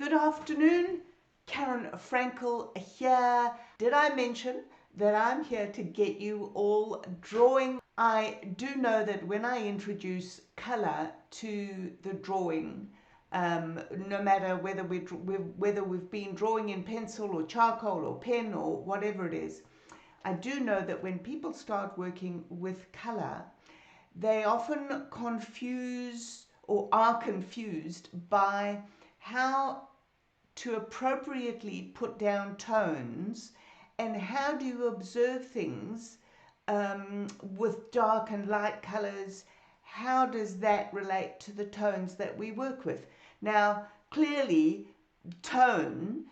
Good afternoon, Karen Frankel here. Did I mention that I'm here to get you all drawing? I do know that when I introduce colour to the drawing, no matter whether we've been drawing in pencil or charcoal or pen or whatever it is, I do know that when people start working with colour, they often confuse or are confused by how to appropriately put down tones and how do you observe things with dark and light colors. How does that relate to the tones that we work with? Now, clearly, tone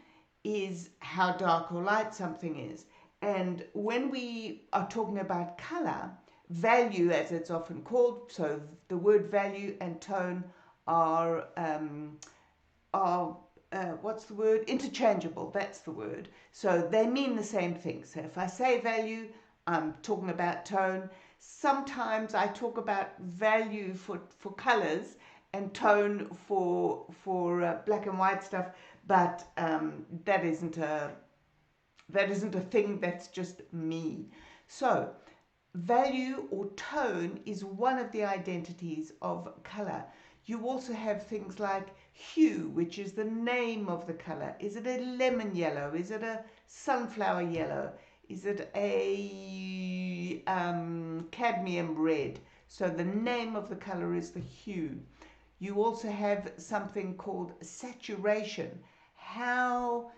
is how dark or light something is. And when we are talking about color, value, as it's often called, so the word value and tone are what's the word? Interchangeable, that's the word. So they mean the same thing. So if I say value, I'm talking about tone. Sometimes I talk about value for colors and tone for black and white stuff, but that isn't a thing, that's just me. So value or tone is one of the identities of color. You also have things like hue, which is the name of the color. Is it a lemon yellow? Is it a sunflower yellow? Is it a cadmium red? So the name of the color is the hue. You also have something called saturation. How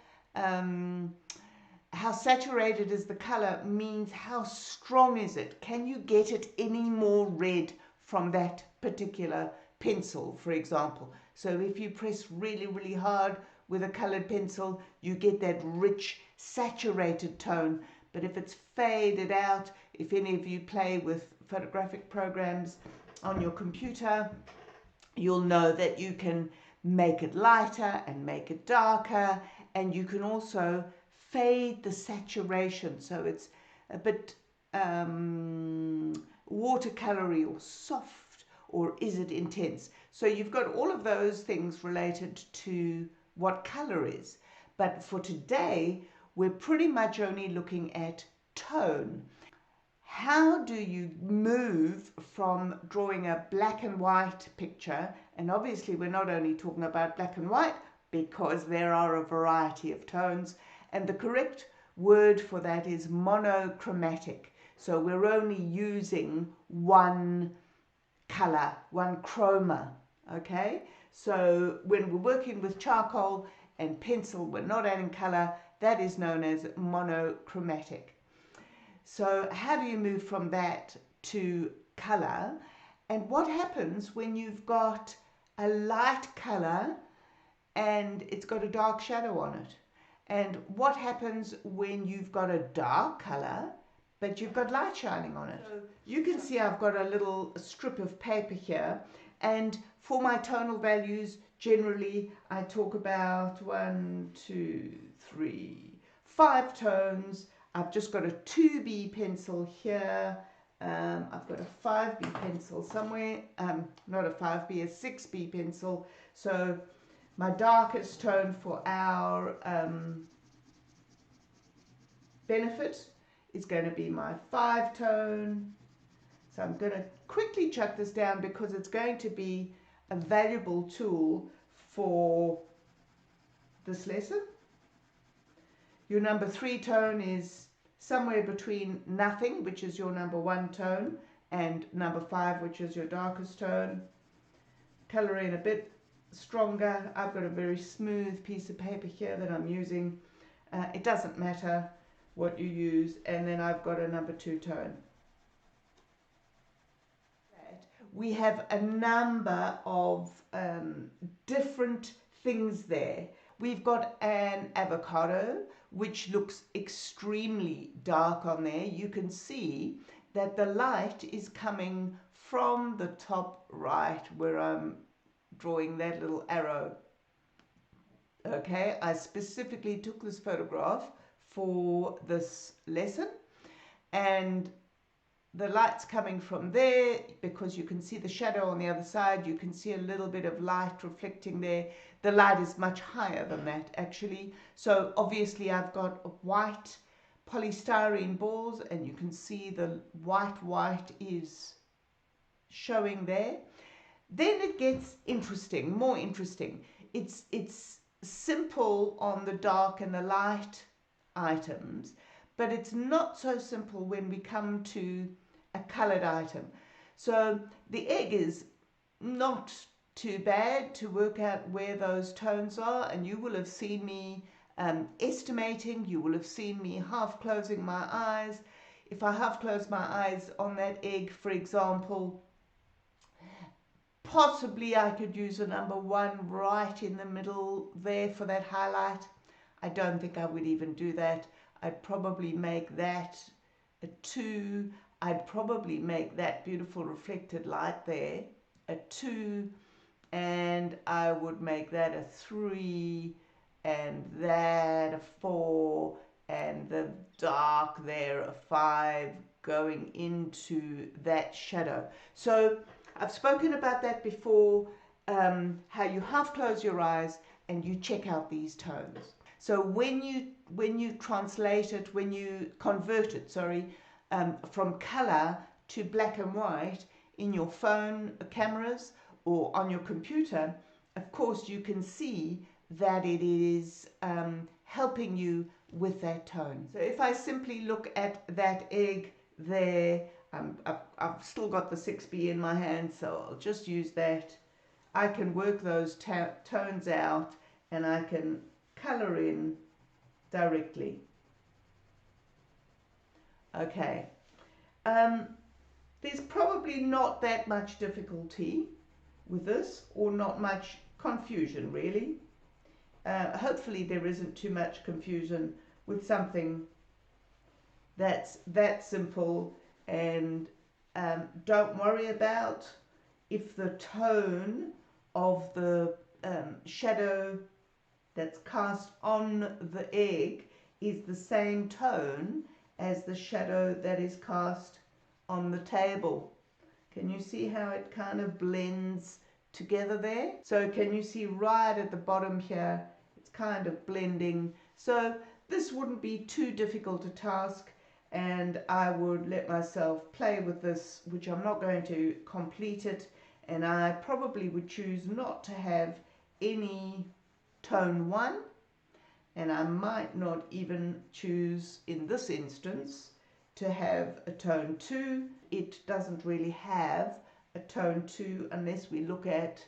saturated is the color means how strong is it? Can you get it any more red from that particular pencil, for example? So if you press really, really hard with a colored pencil, you get that rich, saturated tone. But if it's faded out, if any of you play with photographic programs on your computer, you'll know that you can make it lighter and make it darker, and you can also fade the saturation so it's a bit watercolory or soft, or is it intense? So you've got all of those things related to what color is. But for today, we're pretty much only looking at tone. How do you move from drawing a black and white picture? And obviously we're not only talking about black and white, because there are a variety of tones. And the correct word for that is monochromatic. So we're only using one color, one chroma, okay? So when we're working with charcoal and pencil, we're not adding color. That is known as monochromatic. So how do you move from that to color? And what happens when you've got a light color and it's got a dark shadow on it? And what happens when you've got a dark color but you've got light shining on it? So you can see I've got a little strip of paper here, and for my tonal values, generally I talk about 1, 2, 3, 5 tones. I've just got a 2B pencil here. I've got a 5B pencil somewhere. Not a 5B, a 6B pencil. So my darkest tone for our benefit is going to be my 5 tone. So I'm going to quickly chuck this down because it's going to be a valuable tool for this lesson. Your number 3 tone is somewhere between nothing, which is your number 1 tone, and number 5, which is your darkest tone. Color in a bit stronger. I've got a very smooth piece of paper here that I'm using. It doesn't matter what you use. And then I've got a number 2 tone. We have a number of different things there. We've got an avocado, which looks extremely dark on there. You can see that the light is coming from the top right where I'm drawing that little arrow. Okay, I specifically took this photograph for this lesson, and the light's coming from there because you can see the shadow on the other side. You can see a little bit of light reflecting there. The light is much higher than that actually. So obviously I've got white polystyrene balls, and you can see the white is showing there. Then it gets interesting, more interesting. It's simple on the dark and the light items, but it's not so simple when we come to a colored item. So the egg is not too bad to work out where those tones are, and you will have seen me estimating. You will have seen me half closing my eyes. If I half close my eyes on that egg, for example, possibly I could use a number 1 right in the middle there for that highlight. I don't think I would even do that. I'd probably make that a 2. I'd probably make that beautiful reflected light there a 2, and I would make that a 3, and that a 4, and the dark there a 5, going into that shadow. So I've spoken about that before, how you half close your eyes and you check out these tones. So when you translate it, when you convert it, from color to black and white in your phone cameras or on your computer, of course you can see that it is helping you with that tone. So if I simply look at that egg there, I've still got the 6B in my hand, so I'll just use that. I can work those tones out, and I can color in directly. Okay. There's probably not that much difficulty with this, or not much confusion really. Hopefully there isn't too much confusion with something that's that simple. And don't worry about if the tone of the shadow that's cast on the egg is the same tone as the shadow that is cast on the table. Can you see how it kind of blends together there? So can you see right at the bottom here, it's kind of blending. So this wouldn't be too difficult a task, and I would let myself play with this, which I'm not going to complete it, and I probably would choose not to have any tone 1, and I might not even choose in this instance to have a tone 2. It doesn't really have a tone 2 unless we look at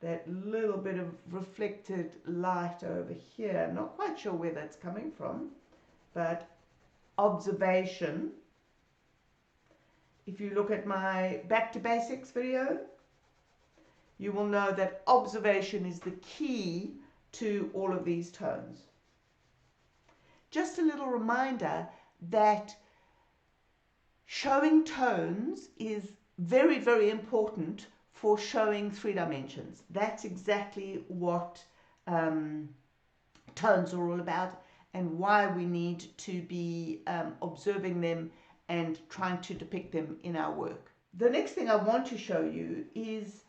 that little bit of reflected light over here. Not quite sure where that's coming from, but observation. If you look at my Back to Basics video, you will know that observation is the key to all of these tones. Just a little reminder that showing tones is very, very important for showing 3 dimensions. That's exactly what tones are all about, and why we need to be observing them and trying to depict them in our work. The next thing I want to show you is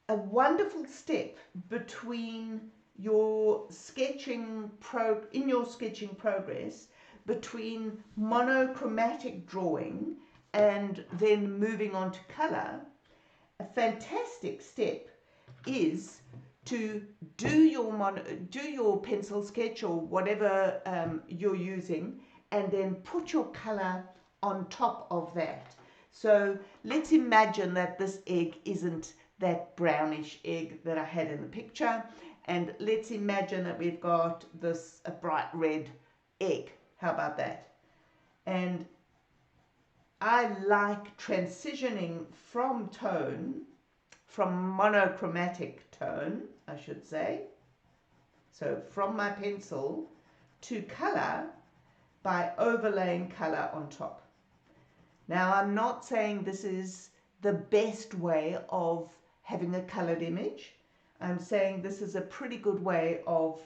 a wonderful step between your sketching progress, between monochromatic drawing and then moving on to color. A fantastic step is to do your pencil sketch or whatever you're using, and then put your color on top of that. So let's imagine that this egg isn't that brownish egg that I had in the picture, and let's imagine that we've got this a bright red egg. How about that? And I like transitioning from monochromatic tone, I should say, so from my pencil to color, by overlaying color on top. Now, I'm not saying this is the best way of having a colored image. I'm saying this is a pretty good way of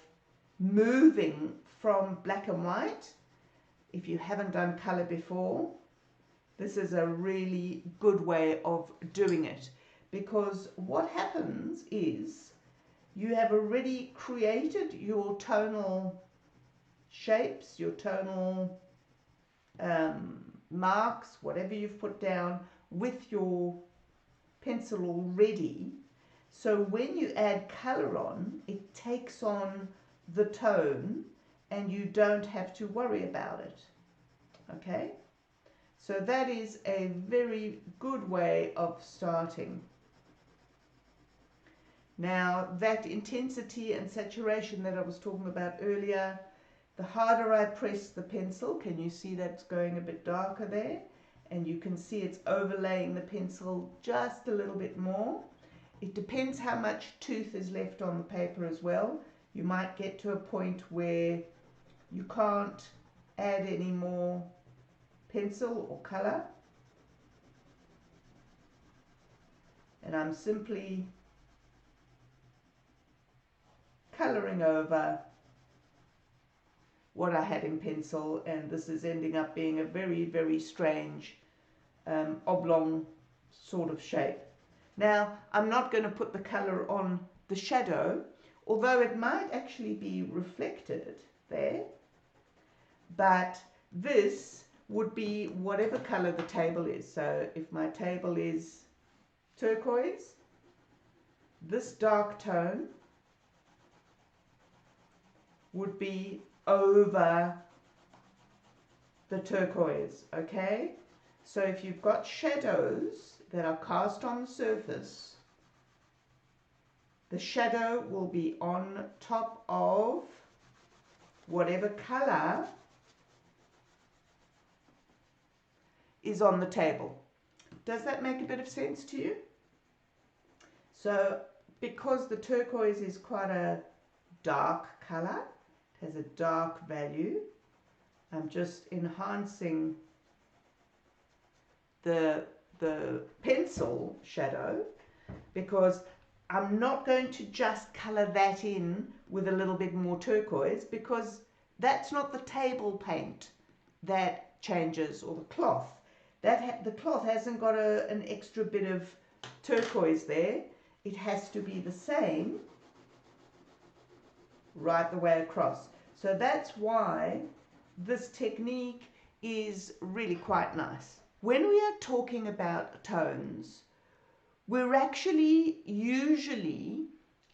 moving from black and white. If you haven't done color before, this is a really good way of doing it, because what happens is you have already created your tonal shapes, your tonal marks, whatever you've put down with your pencil already. So when you add color on, it takes on the tone and you don't have to worry about it. Okay? So that is a very good way of starting. Now, that intensity and saturation that I was talking about earlier, the harder I press the pencil, can you see that's going a bit darker there? And you can see it's overlaying the pencil just a little bit more. It depends how much tooth is left on the paper as well. You might get to a point where you can't add any more pencil or color. And I'm simply coloring over what I had in pencil, and this is ending up being a very, very strange oblong sort of shape. Now, I'm not going to put the color on the shadow, although it might actually be reflected there, but this would be whatever color the table is. So if my table is turquoise, this dark tone would be over the turquoise, okay? So if you've got shadows that are cast on the surface, the shadow will be on top of whatever color is on the table. Does that make a bit of sense to you? So because the turquoise is quite a dark color, it has a dark value, I'm just enhancing the pencil shadow, because I'm not going to just color that in with a little bit more turquoise, because that's not the table paint that changes, or the cloth. The cloth hasn't got an extra bit of turquoise there. It has to be the same right the way across. So that's why this technique is really quite nice. When we are talking about tones, we're actually usually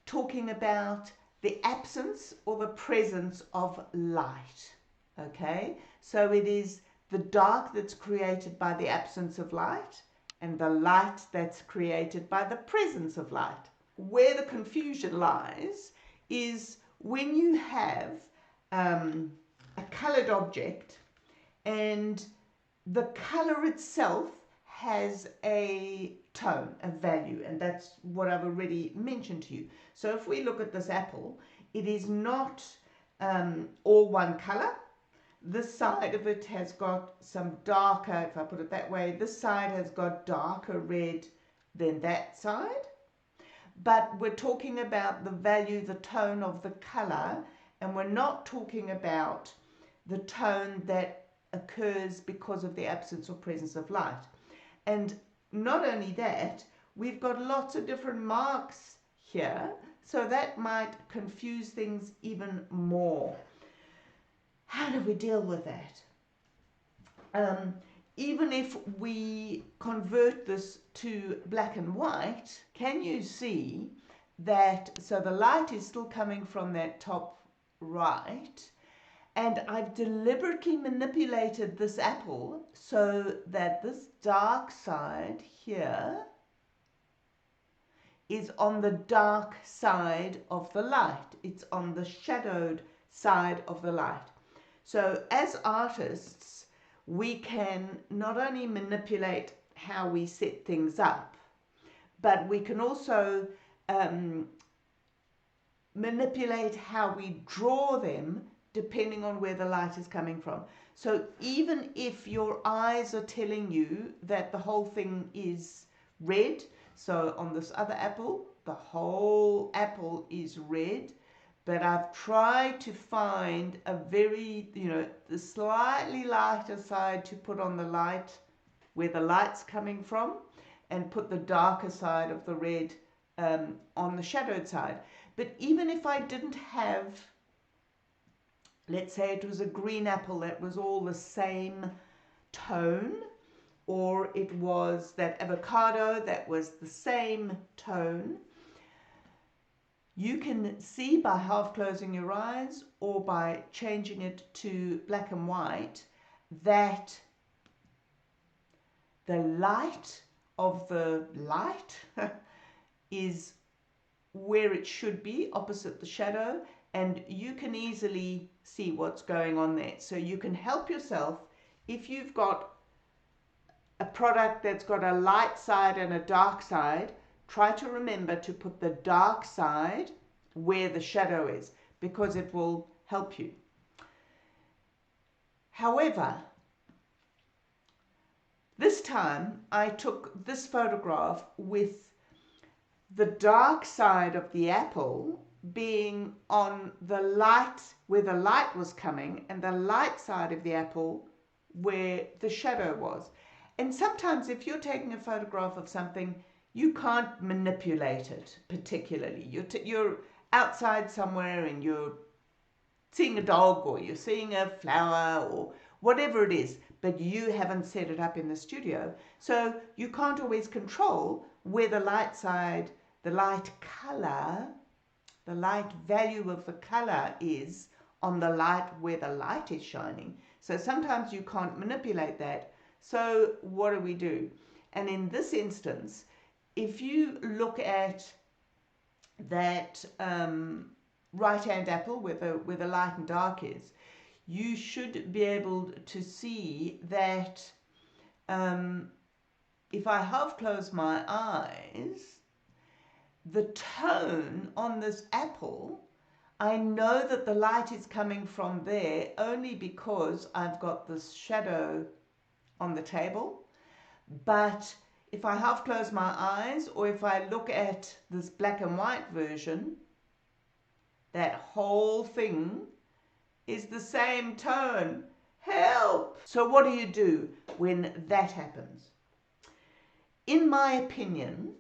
talking about the absence or the presence of light. Okay, so it is the dark that's created by the absence of light, and the light that's created by the presence of light. Where the confusion lies is when you have a colored object and the color itself has a tone, a value, and that's what I've already mentioned to you. So if we look at this apple, it is not all one color. This side of it has got some darker, if I put it that way, this side has got darker red than that side. But we're talking about the value, the tone of the color, and we're not talking about the tone that occurs because of the absence or presence of light. And not only that, we've got lots of different marks here, so that might confuse things even more. How do we deal with that? Even if we convert this to black and white, can you see that, so the light is still coming from that top right, and I've deliberately manipulated this apple so that this dark side here is on the dark side of the light. It's on the shadowed side of the light. So as artists, we can not only manipulate how we set things up, but we can also manipulate how we draw them depending on where the light is coming from. So even if your eyes are telling you that the whole thing is red, so on this other apple, the whole apple is red, but I've tried to find a very, the slightly lighter side to put on the light where the light's coming from, and put the darker side of the red on the shadowed side. But even if I didn't have, let's say it was a green apple that was all the same tone, or it was that avocado that was the same tone, you can see by half closing your eyes or by changing it to black and white that the light of the light is where it should be, opposite the shadow, and you can easily see what's going on there. So you can help yourself if you've got a product that's got a light side and a dark side. Try to remember to put the dark side where the shadow is, because it will help you. However, this time I took this photograph with the dark side of the apple being on the light, where the light was coming, and the light side of the apple where the shadow was. And sometimes if you're taking a photograph of something, you can't manipulate it particularly. You're outside somewhere and you're seeing a dog, or you're seeing a flower, or whatever it is, but you haven't set it up in the studio. So you can't always control where the light side, the light color, the light value of the color is on the light where the light is shining. So sometimes you can't manipulate that. So what do we do? And in this instance, if you look at that right-hand apple where the light and dark is, you should be able to see that if I half close my eyes, the tone on this apple, I know that the light is coming from there only because I've got this shadow on the table. But if I half close my eyes, or if I look at this black and white version, that whole thing is the same tone. Help! So what do you do when that happens? In my opinion,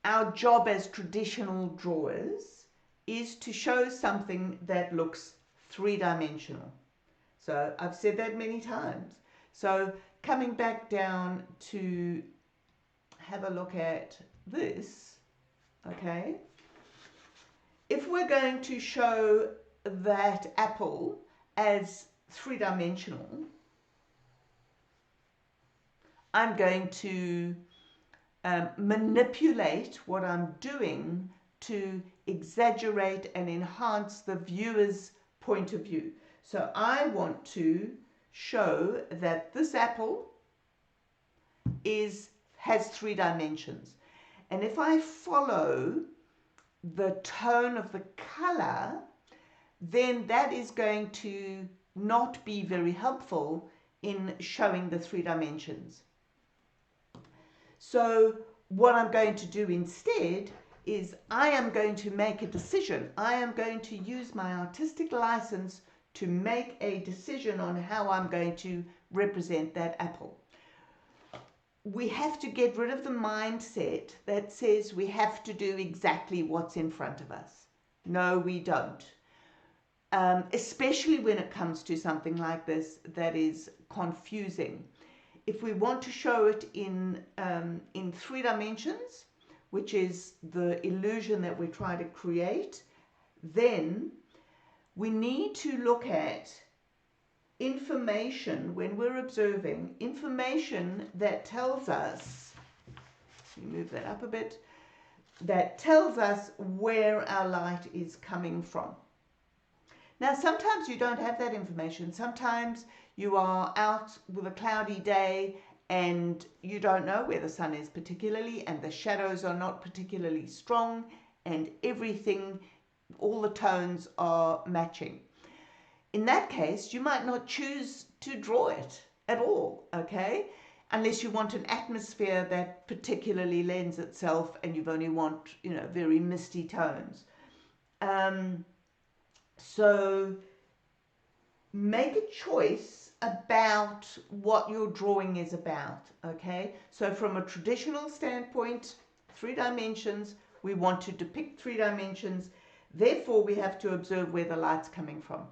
our job as traditional drawers is to show something that looks three-dimensional. So I've said that many times. So coming back down to have a look at this, okay? If we're going to show that apple as three-dimensional, I'm going to manipulate what I'm doing to exaggerate and enhance the viewer's point of view. So I want to show that this apple has three dimensions. And if I follow the tone of the color, then that is going to not be very helpful in showing the three dimensions. So what I'm going to do instead is I am going to make a decision. I am going to use my artistic license to make a decision on how I'm going to represent that apple. We have to get rid of the mindset that says we have to do exactly what's in front of us. No, we don't. Especially when it comes to something like this that is confusing. If we want to show it in three dimensions, which is the illusion that we're trying to create, then we need to look at information when we're observing, information that tells us, let me move that up a bit, that tells us where our light is coming from. Now, sometimes you don't have that information. Sometimes you are out with a cloudy day and you don't know where the sun is particularly, and the shadows are not particularly strong, and everything, all the tones are matching. In that case, you might not choose to draw it at all, okay? Unless you want an atmosphere that particularly lends itself and you only want, very misty tones. So make a choice about what your drawing is about, okay? So from a traditional standpoint, 3 dimensions, we want to depict 3 dimensions, therefore we have to observe where the light's coming from.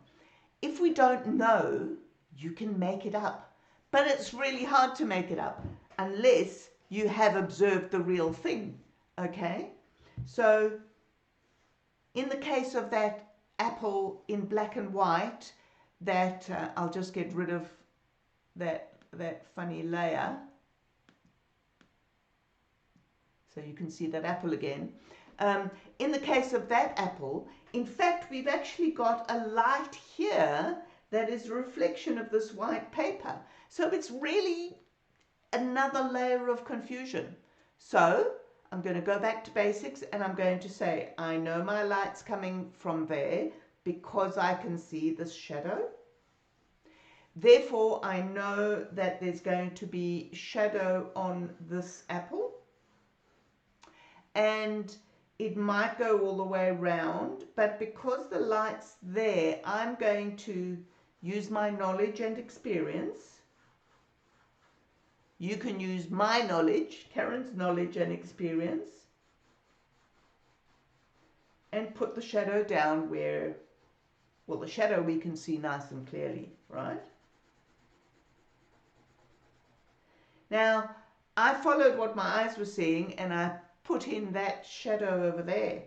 If we don't know, you can make it up, but it's really hard to make it up unless you have observed the real thing, okay? So in the case of that apple in black and white, that I'll just get rid of that funny layer so you can see that apple again. In the case of that apple, in fact, we've actually got a light here that is a reflection of this white paper. So it's really another layer of confusion. So I'm going to go back to basics and I'm going to say, I know my light's coming from there because I can see this shadow. Therefore, I know that there's going to be shadow on this apple. And it might go all the way around, but because the light's there, I'm going to use my knowledge and experience. You can use my knowledge, Karen's knowledge and experience, and put the shadow down where, well, the shadow we can see nice and clearly, right? Now, I followed what my eyes were seeing and I put in that shadow over there.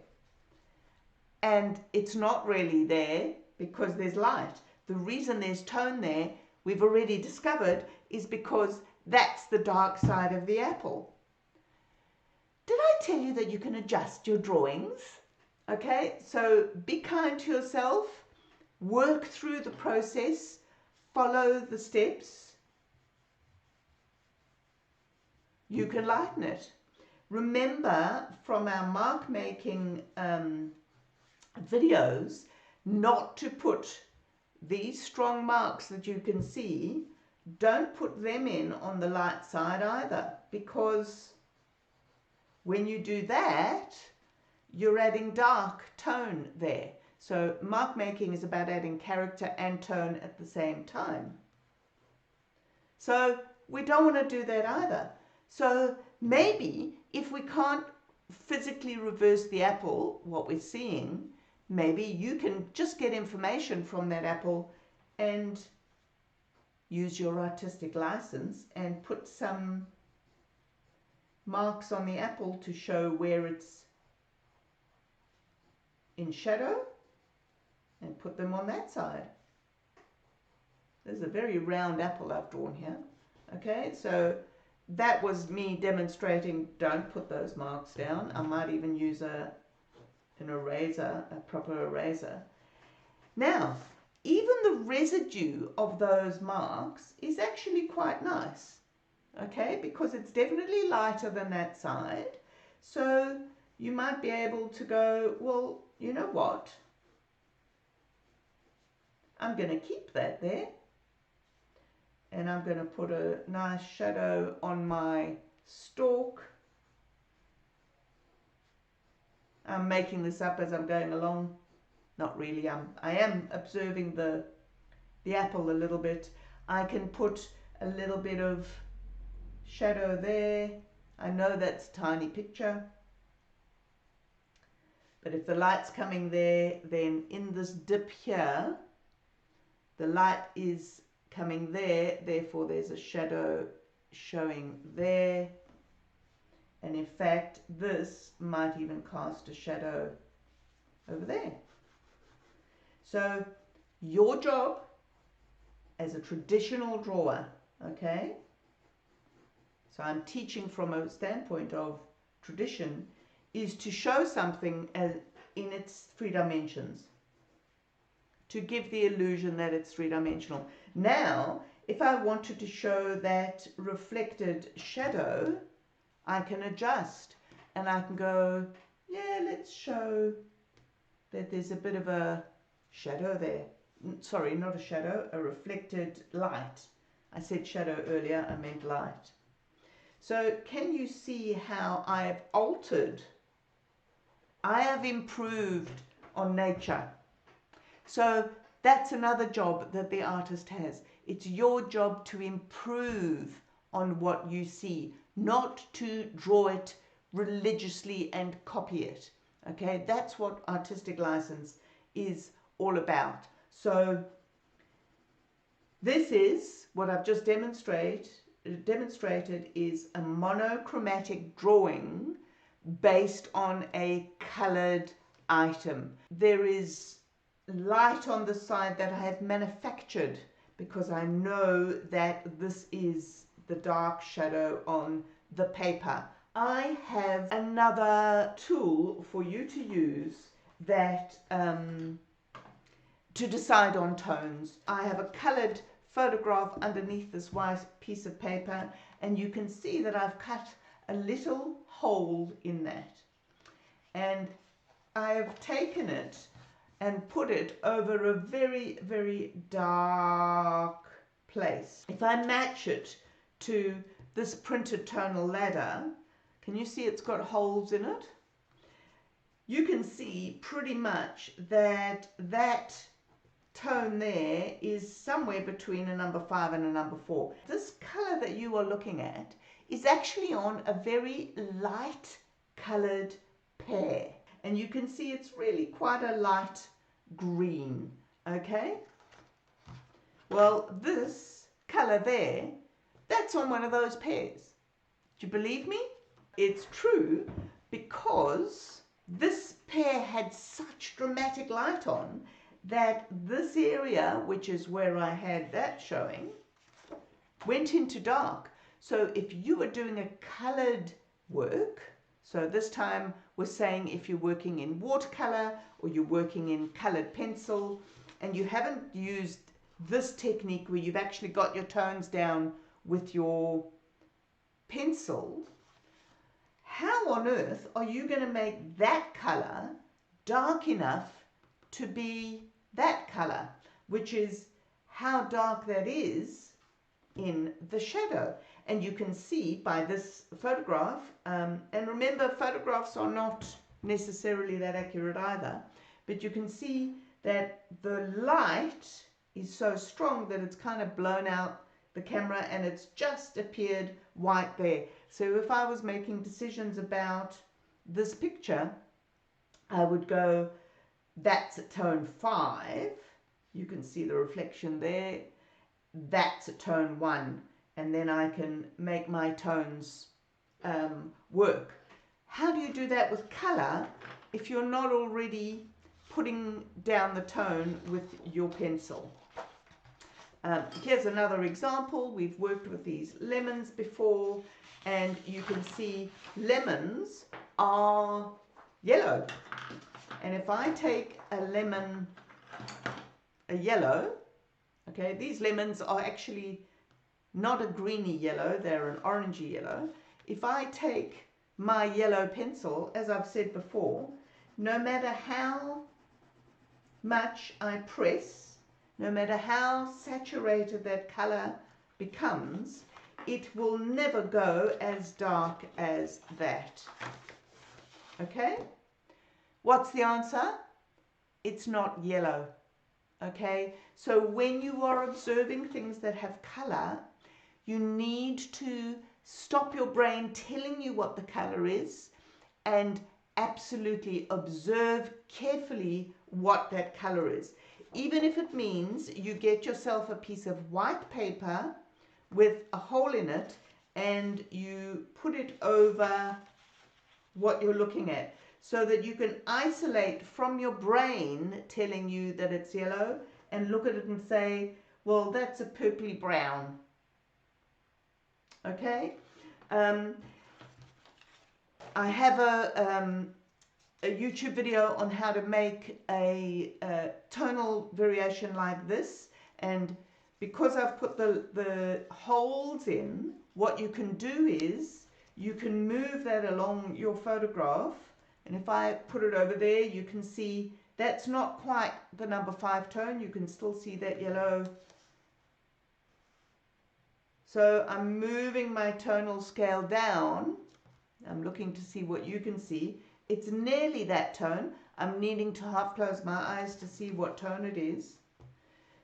And it's not really there because there's light. The reason there's tone there, we've already discovered, is because that's the dark side of the apple. Did I tell you that you can adjust your drawings? Okay, so be kind to yourself, work through the process, follow the steps. You can lighten it. Remember from our mark making videos not to put these strong marks that you can see, don't put them in on the light side either, because when you do that, you're adding dark tone there. So mark making is about adding character and tone at the same time. So we don't want to do that either. So maybe if we can't physically reverse the apple, what we're seeing, maybe you can just get information from that apple and use your artistic license and put some marks on the apple to show where it's in shadow and put them on that side. There's a very round apple I've drawn here. Okay, so that was me demonstrating don't put those marks down. I might even use an eraser, a proper eraser. Now, even the residue of those marks is actually quite nice, okay, because it's definitely lighter than that side. So you might be able to go, well, you know what? I'm going to keep that there. And I'm going to put a nice shadow on my stalk. I'm making this up as I'm going along. Not really. I am observing the apple a little bit. I can put a little bit of shadow there. I know that's a tiny picture. But if the light's coming there, then in this dip here, the light is coming there, therefore there's a shadow showing there. And in fact, this might even cast a shadow over there. So your job as a traditional drawer, okay? So I'm teaching from a standpoint of tradition, is to show something as in its 3 dimensions, to give the illusion that it's 3-dimensional. Now, if I wanted to show that reflected shadow, I can adjust and I can go, yeah, let's show that there's a bit of a shadow there. Sorry, not a shadow, a reflected light. I said shadow earlier, I meant light. So can you see how I have altered? I have improved on nature. So that's another job that the artist has. It's your job to improve on what you see, not to draw it religiously and copy it. Okay, that's what artistic license is all about. So this is what I've just demonstrated is a monochromatic drawing based on a colored item. There is light on the side that I have manufactured because I know that this is the dark shadow on the paper. I have another tool for you to use that to decide on tones. I have a colored photograph underneath this white piece of paper, and you can see that I've cut a little hole in that, and I've taken it and put it over a very, very dark place. If I match it to this printed tonal ladder, can you see it's got holes in it? You can see pretty much that that tone there is somewhere between a number 5 and a number 4. This color that you are looking at is actually on a very light colored pear, and you can see it's really quite a light green. Okay, well, this color there, that's on one of those pears. Do you believe me? It's true, because this pear had such dramatic light on that this area, which is where I had that showing, went into dark. So if you were doing a colored work, so this time we're saying if you're working in watercolor or you're working in colored pencil and you haven't used this technique where you've actually got your tones down with your pencil, how on earth are you going to make that color dark enough to be that color, which is how dark that is in the shadow? And you can see by this photograph, and remember, photographs are not necessarily that accurate either, but you can see that the light is so strong that it's kind of blown out the camera and it's just appeared white there. So if I was making decisions about this picture, I would go, that's a tone 5, you can see the reflection there, that's a tone 1, and then I can make my tones work. How do you do that with color if you're not already putting down the tone with your pencil? Here's another example. We've worked with these lemons before, and you can see lemons are yellow. And if I take a lemon, a yellow, okay, these lemons are actually not a greeny yellow, they're an orangey yellow. If I take my yellow pencil, as I've said before, no matter how much I press, no matter how saturated that color becomes, it will never go as dark as that. Okay? What's the answer? It's not yellow. Okay? So when you are observing things that have color, you need to stop your brain telling you what the color is and absolutely observe carefully what that color is. Even if it means you get yourself a piece of white paper with a hole in it and you put it over what you're looking at, so that you can isolate from your brain telling you that it's yellow and look at it and say, well, that's a purpley brown. Okay? I have a YouTube video on how to make a tonal variation like this, and because I've put the holes in, what you can do is you can move that along your photograph, and if I put it over there, you can see that's not quite the number 5 tone. You can still see that yellow. So I'm moving my tonal scale down. I'm looking to see what you can see. It's nearly that tone. I'm needing to half close my eyes to see what tone it is.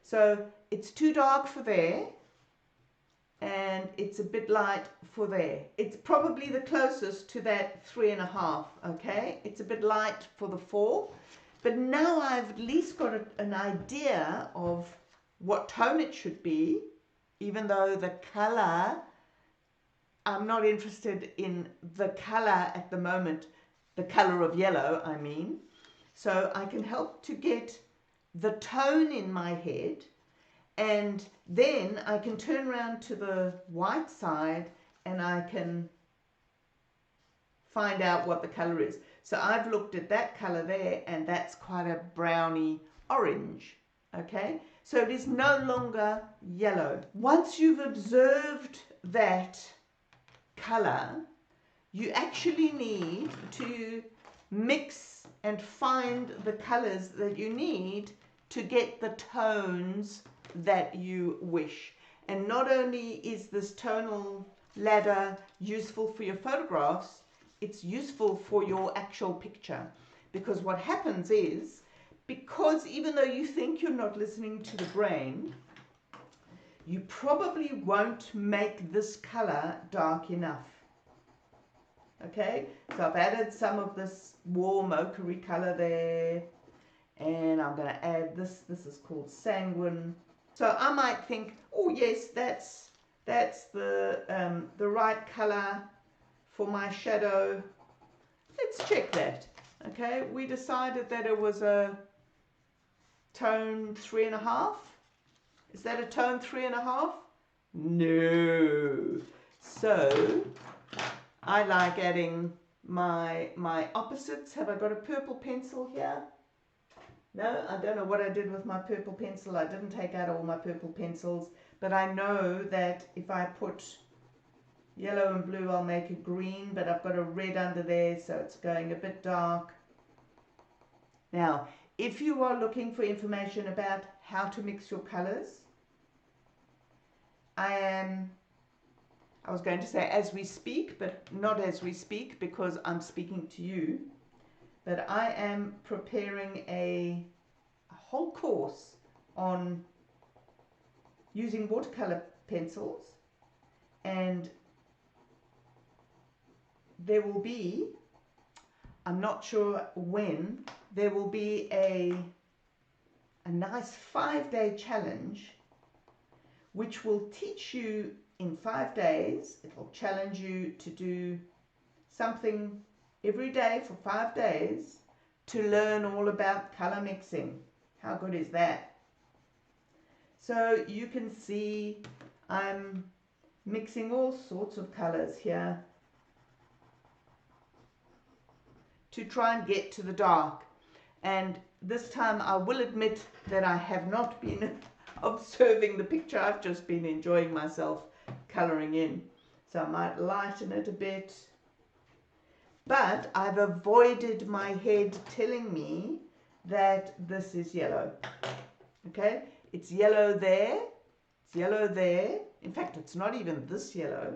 So it's too dark for there, and it's a bit light for there. It's probably the closest to that 3.5, okay? It's a bit light for the 4, but now I've at least got an idea of what tone it should be, even though the color, I'm not interested in the color at the moment, the color of yellow, I mean. So I can help to get the tone in my head, and then I can turn around to the white side and I can find out what the color is. So I've looked at that color there, and that's quite a browny orange, okay? So it is no longer yellow. Once you've observed that color, you actually need to mix and find the colors that you need to get the tones that you wish. And not only is this tonal ladder useful for your photographs, it's useful for your actual picture. Because what happens is, because even though you think you're not listening to the brain, you probably won't make this color dark enough. Okay, so I've added some of this warm ochre color there, and I'm going to add this. This is called sanguine. So I might think, oh yes, that's the right color for my shadow. Let's check that. Okay, we decided that it was a tone 3.5. Is that a tone 3.5? No. So I like adding my opposites. Have I got a purple pencil here? No, I don't know what I did with my purple pencil. I didn't take out all my purple pencils, but I know that if I put yellow and blue, I'll make it green, but I've got a red under there, so it's going a bit dark. Now, if you are looking for information about how to mix your colors, I was going to say as we speak, but not as we speak, because I'm speaking to you. But I am preparing a whole course on using watercolor pencils, and there will be, I'm not sure when, there will be a nice 5-day challenge which will teach you in 5 days. It will challenge you to do something every day for 5 days to learn all about color mixing. How good is that? So you can see I'm mixing all sorts of colors here to try and get to the dark. And this time I will admit that I have not been observing the picture. I've just been enjoying myself coloring in. So I might lighten it a bit. But I've avoided my head telling me that this is yellow. Okay, it's yellow there, it's yellow there. In fact, it's not even this yellow.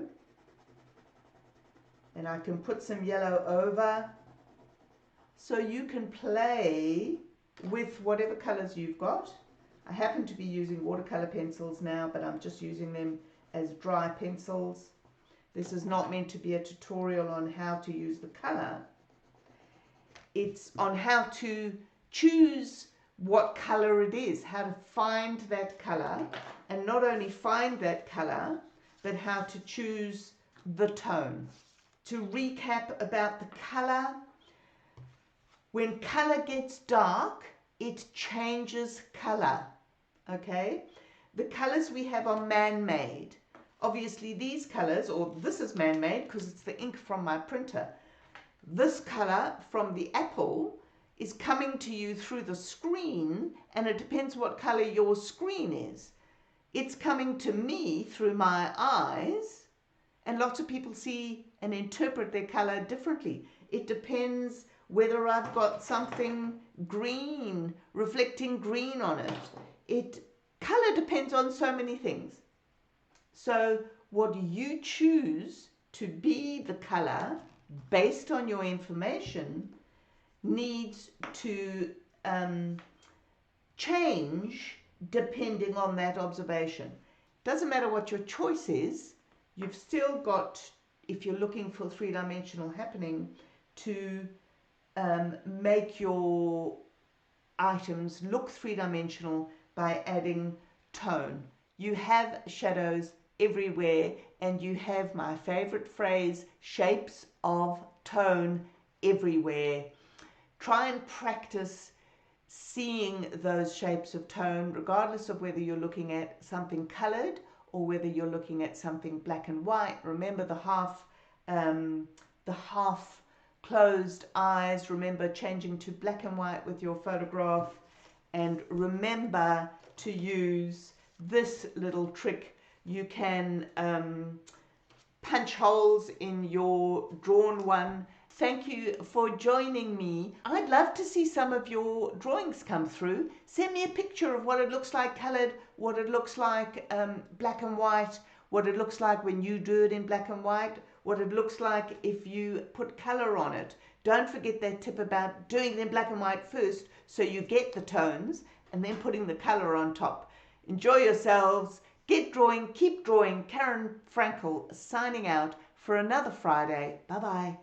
And I can put some yellow over. So you can play with whatever colors you've got. I happen to be using watercolor pencils now, but I'm just using them as dry pencils. This is not meant to be a tutorial on how to use the color. It's on how to choose what color it is, how to find that color, and not only find that color, but how to choose the tone. To recap about the color, when color gets dark, it changes color, okay? The colors we have are man-made. Obviously these colors, or this is man-made because it's the ink from my printer. This color from the apple is coming to you through the screen, and it depends what color your screen is. It's coming to me through my eyes, and lots of people see and interpret their color differently. It depends whether I've got something green, reflecting green on it. Color depends on so many things. So what you choose to be the color based on your information needs to change depending on that observation. Doesn't matter what your choice is, you've still got, if you're looking for three-dimensional happening, to make your items look three-dimensional by adding tone. You have shadows everywhere, and you have my favorite phrase, shapes of tone everywhere. Try and practice seeing those shapes of tone, regardless of whether you're looking at something colored or whether you're looking at something black and white. Remember the half closed eyes. Remember changing to black and white with your photograph, and remember to use this little trick. You can punch holes in your drawn one. Thank you for joining me. I'd love to see some of your drawings come through. Send me a picture of what it looks like colored, what it looks like black and white, what it looks like when you do it in black and white, what it looks like if you put color on it. Don't forget that tip about doing it in black and white first so you get the tones, and then putting the color on top. Enjoy yourselves. Get drawing, keep drawing. Karen Frankel signing out for another Friday. Bye-bye.